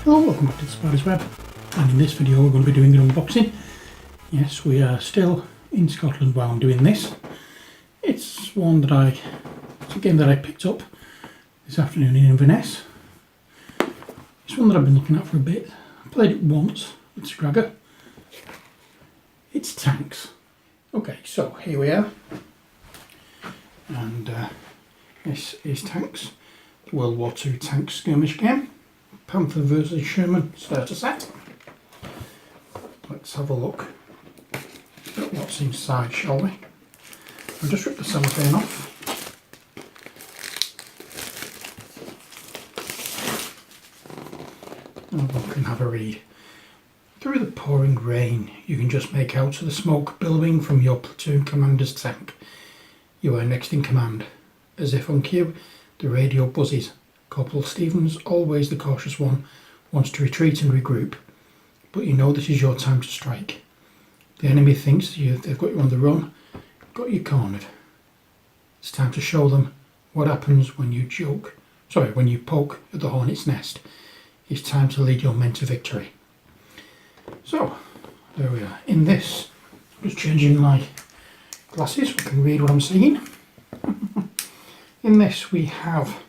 Hello, welcome back to the Spider's Web, and in this video we're going to be doing an unboxing. Yes, we are still in Scotland while I'm doing this. It's a game that I picked up this afternoon in Inverness. It's one that I've been looking at for a bit. I played it once with Scragger. It's tanks. Okay, so here we are, and this is tanks, the World War II tank skirmish game. Panther versus Sherman starter set. Let's have a look at what's inside, shall we? I'll just rip the cellophane off. And look and have a read. Through the pouring rain, you can just make out the smoke billowing from your platoon commander's tank. You are next in command. As if on cue, the radio buzzes. Corporal Stevens, always the cautious one, wants to retreat and regroup, but you know this is your time to strike. The enemy thinks they've got you on the run, got you cornered. It's time to show them what happens when you poke at the hornet's nest. It's time to lead your men to victory. So, there we are. In this, just changing my glasses so I can read what I'm seeing. In this we have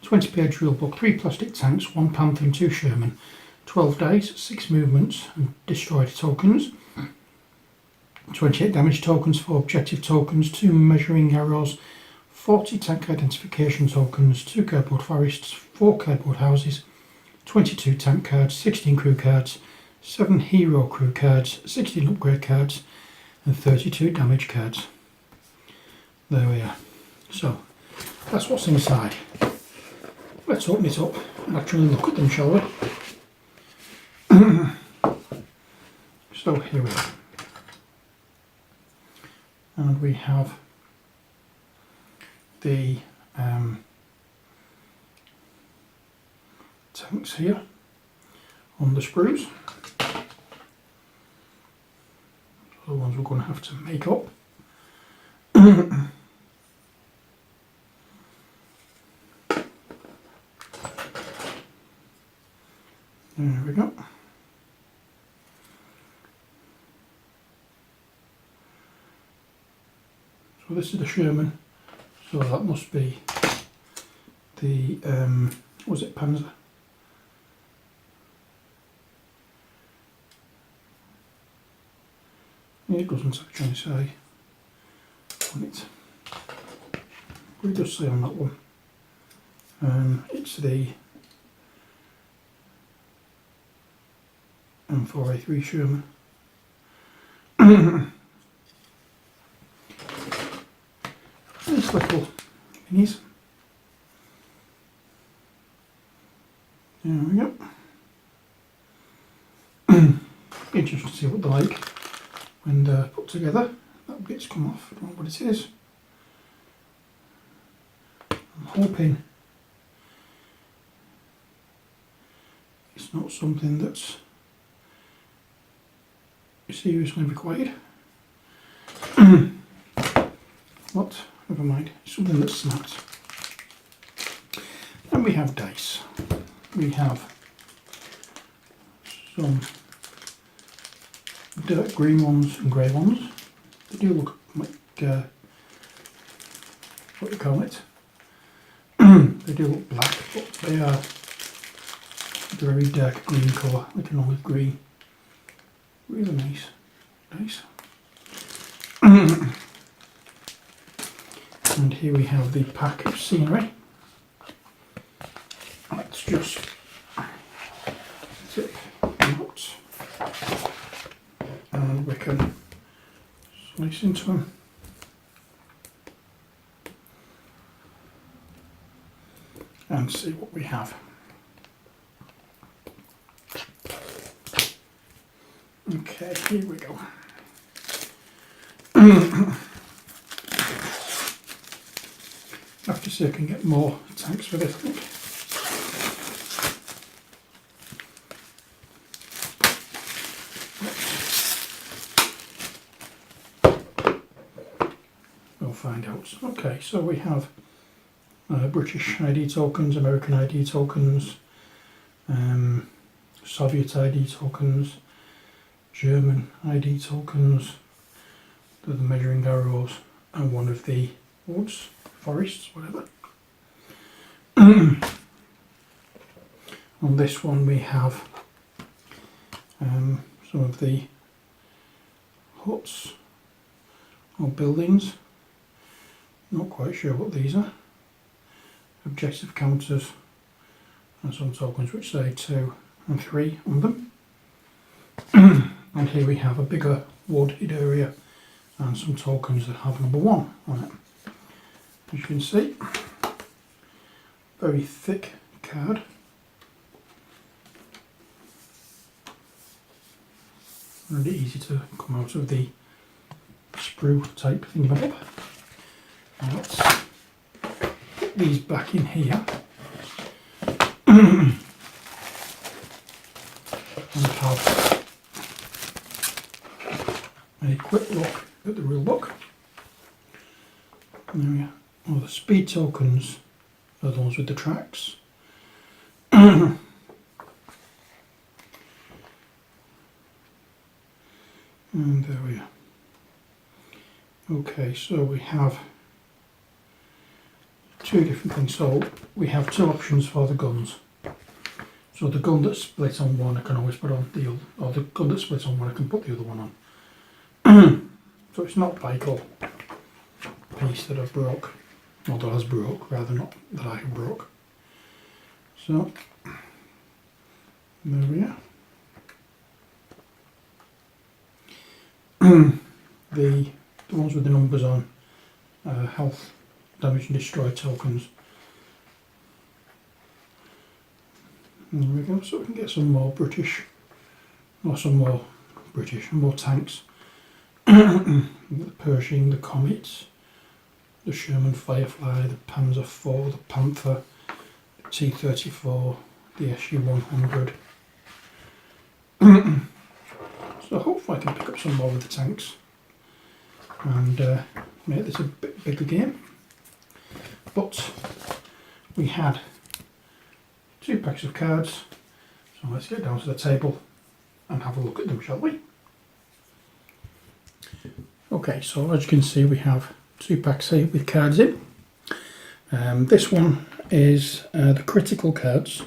20-page rule book, 3 plastic tanks, 1 Panther and 2 Sherman, 12 dice, 6 movements and destroyed tokens, 28 damage tokens, 4 objective tokens, 2 measuring arrows, 40 tank identification tokens, 2 cardboard forests, 4 cardboard houses, 22 tank cards, 16 crew cards, 7 hero crew cards, 16 upgrade cards and 32 damage cards. There we are. So, that's what's inside. Let's open it up and actually look at them, shall we? So here we are. And we have the tanks here on the sprues. The ones we're going to have to make up. There we go. So this is the Sherman, so that must be the, was it Panther? It doesn't actually say on it. It does say on that one. It's the M4A3 Sherman. These little minis. There we go. Interesting to see what they're like when they're put together. That bit's come off, I don't know what it is. I'm hoping it's not something that's seriously required. But never mind, it's something that's snapped. And we have dice. We have some dark green ones and grey ones. They do look like what do you call it? They do look black, but they are a very dark green colour, like an olive green. Really nice. Nice. And here we have the pack of scenery. Let's just zip them out and we can slice into them. And see what we have. Okay, here we go. I have to see if I can get more tanks with it, I think. We'll find out. Okay, so we have British ID tokens, American ID tokens, Soviet ID tokens, German ID tokens, the measuring arrows, and one of the woods, forests, whatever. On this one we have some of the huts or buildings. Not quite sure what these are. Objective counters and some tokens which say 2 and 3 on them. And here we have a bigger wooded area and some tokens that have number 1 on it. As you can see, very thick card. Really easy to come out of the sprue type thingamabob. Now let's put these back in here and have a quick look at the rule book. There we are. Well, the speed tokens are the ones with the tracks. And there we are. Okay, so we have 2 different things. So we have 2 options for the guns. So the gun that splits on one I can always put on the other, or the gun that splits on one I can put the other one on. So it's not vital piece that I've broke, or that has broke, rather not that I have broke. So there we are. The ones with the numbers on health, damage and destroy tokens. There we go, so we can get some more British, or some more British, more tanks. The Pershing, the Comet, the Sherman Firefly, the Panzer IV, the Panther, the T-34, the SU-100. So hopefully I can pick up some more of the tanks and make this a bit bigger game. But we had 2 packs of cards, so let's get down to the table and have a look at them, shall we? Okay, so as you can see we have 2 packs here with cards in. This one is the critical cards.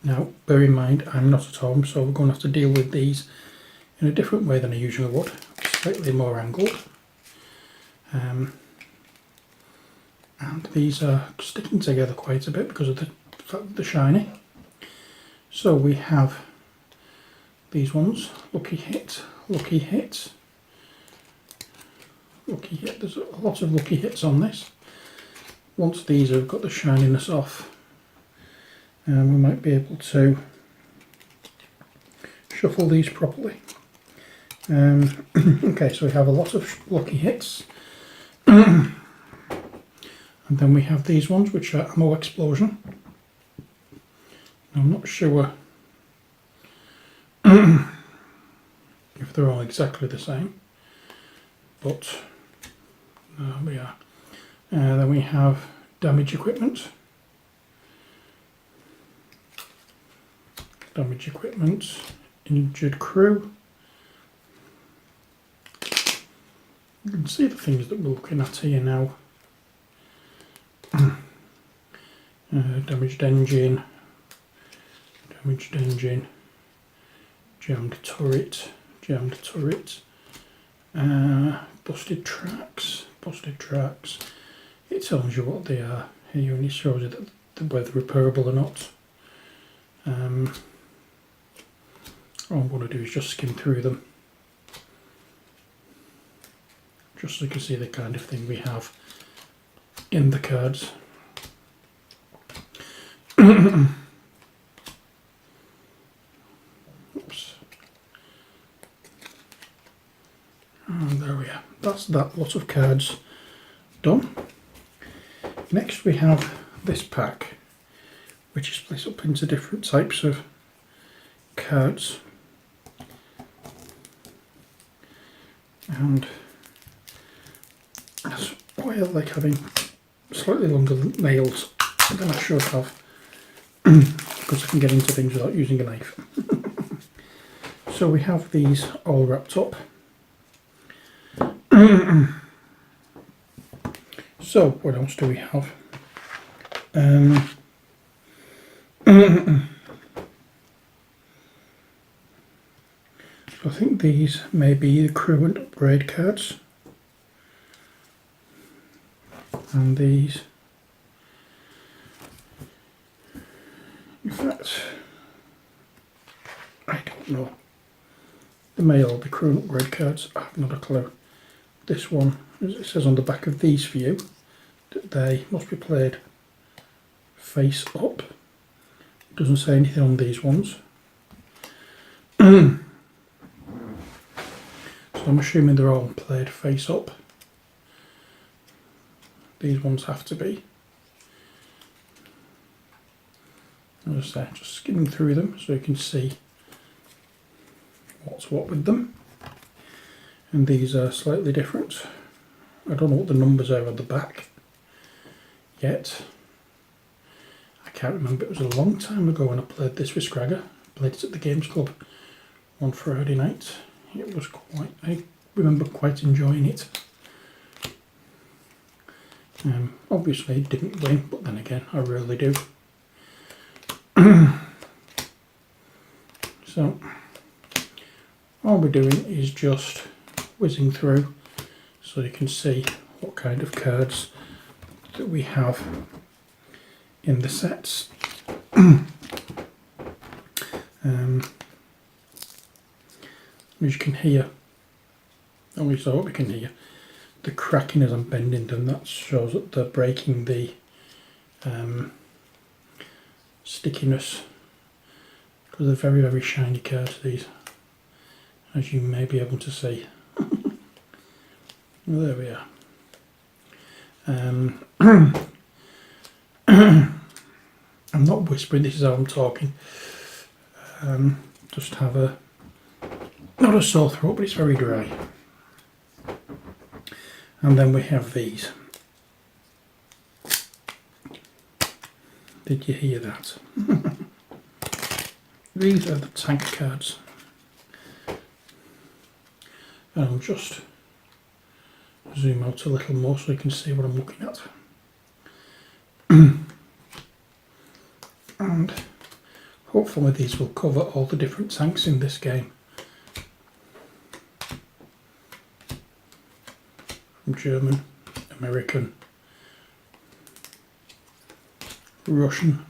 Now, bear in mind, I'm not at home, so we're going to have to deal with these in a different way than I usually would, slightly more angled. And these are sticking together quite a bit because of the fact that they're shiny. So we have these ones, lucky hit, lucky hit, lucky hit. There's a lot of lucky hits on this. Once these have got the shininess off, we might be able to shuffle these properly. Okay, so we have a lot of lucky hits. And then we have these ones which are ammo explosion. I'm not sure if they're all exactly the same, but there we are. Then we have damage equipment. Damage equipment, injured crew. You can see the things that we're looking at here now. Damaged engine, jammed turret, busted tracks. It tells you what they are here and it shows you that whether repairable or not. All I'm going to do is just skim through them, just so you can see the kind of thing we have in the cards. Oops. And there we are. That's that lot of cards done. Next we have this pack, which is split up into different types of cards. And that's why I like having slightly longer nails than I should have because I can get into things without using a knife. So we have these all wrapped up. So what else do we have? So I think these may be the crew and upgrade cards. And these, in fact, I don't know. They may all be crew and upgrade cards, I have not a clue. This one, as it says on the back of these for you, that they must be played face up. It doesn't say anything on these ones. So I'm assuming they're all played face up. These ones have to be. As I say, just skimming through them so you can see what's what with them. And these are slightly different. I don't know what the numbers are on the back yet. I can't remember, it was a long time ago when I played this with Scragger. I played it at the Games Club one Friday night. It was quite, I remember quite enjoying it. Obviously it didn't win, but then again I rarely do. So all we're doing is just whizzing through so you can see what kind of cards that we have in the sets. As you can hear, at least I hope you can hear, the cracking as I'm bending them. That shows that they're breaking the stickiness, because they're very, very shiny cards, these, as you may be able to see. There we are. I'm not whispering, this is how I'm talking. Just have a, not a sore throat, but it's very dry. And then we have these. Did you hear that? These are the tank cards. And I'll just zoom out a little more so you can see what I'm looking at. And hopefully these will cover all the different tanks in this game. From German, American, Russian,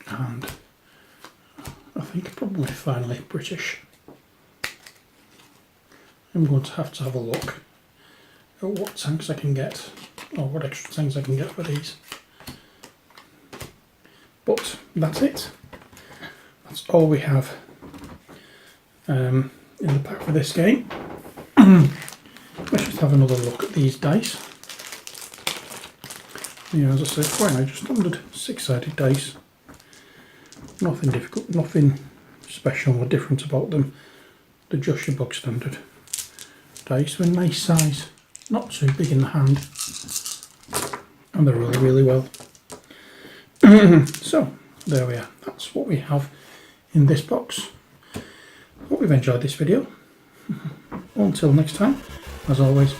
and I think probably finally British. I'm going to have a look at what tanks I can get, or what extra tanks I can get for these. But that's it. That's all we have in the pack for this game. Let's just have another look at these dice. Yeah, as I said, quite nice, just standard 6-sided dice. Nothing difficult, nothing special or different about them. They're just your bog standard dice with a nice size, not too big in the hand, and they're really, really well. So there we are, that's what we have in this box. Hope you've enjoyed this video. Until next time, as always,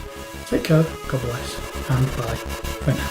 take care, God bless, and bye for now.